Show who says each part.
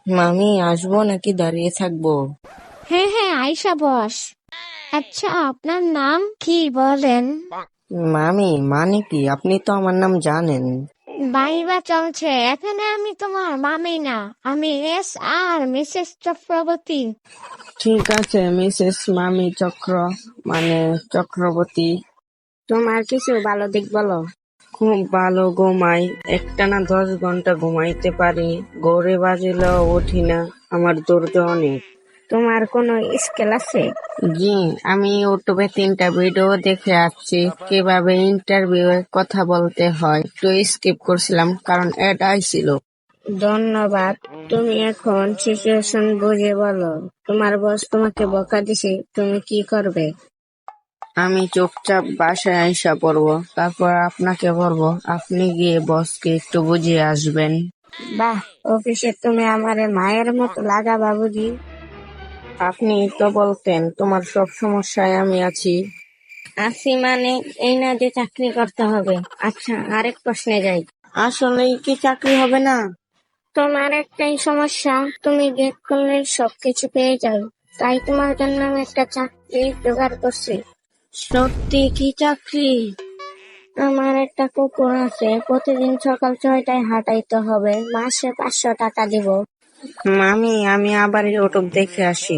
Speaker 1: মামি আসবো নাকি দাঁড়িয়ে থাকবো?
Speaker 2: হ্যাঁ হ্যাঁ, আইসা বস। আচ্ছা, আপনার নাম কি বলেন?
Speaker 1: মামি মানে কি, আপনি তো আমার নাম জানেন।
Speaker 2: বাইবা চলছে, এখানে আমি তোমার মামি না, আমি মিসেস চক্রবর্তী।
Speaker 1: ঠিক আছে মিসেস মামি মানে চক্রবর্তী।
Speaker 2: তোমার কিছু ভালো দিক বলো।
Speaker 1: খুব ভালো ঘুমাই, একটানা 10 ঘন্টা ঘুমাইতে পারি, গড়ে বাজিলেও উঠি না, আমার ধৈর্য অনেক।
Speaker 2: তোমার কোনো স্কেল আছে?
Speaker 1: জি, আমি ইউটিউবে 3টা ভিডিও দেখে আসছি কিভাবে ইন্টারভিউ কথা বলতে হয়, তো স্কিপ করছিলাম কারণ অ্যাড আইছিল।
Speaker 2: ধন্যবাদ। তুমি এখন সিচুয়েশন বুঝে বলো। তোমার বস তোমাকে বকা দিছে, তুমি কি করবে?
Speaker 1: আমি চুপচাপ বাসায় আইসা পড়বো, তারপর আপনাকে বলবো আপনি গিয়ে বসকে একটু বুঝিয়ে আসবেন।
Speaker 2: বাহ, অফিসে তুমি আমারে মায়ের মতো লাগাবা বুঝি।
Speaker 1: আপনি তো বলতেন তোমার সব সমস্যায় আমি আছি।
Speaker 2: আছি মানে এই না যে চাকরি করতে হবে। আচ্ছা, আরেক প্রশ্নে যাই।
Speaker 1: আসলেই কি চাকরি হবে না?
Speaker 2: তোমার একটাই সমস্যা, তুমি গেট করলে সবকিছু পেয়ে যাও। তাই তোমার জন্য আমি একটা চাকরি জোগাড় করছি।
Speaker 1: সত্যি? কি চাকরি?
Speaker 2: আমার একটা কুকুর আছে, প্রতিদিন সকাল 6টায় হাঁটাইতে হবে, মাসে 500 টাকা দিব।
Speaker 1: মামি আমি আবার ইউটিউব দেখে আসি।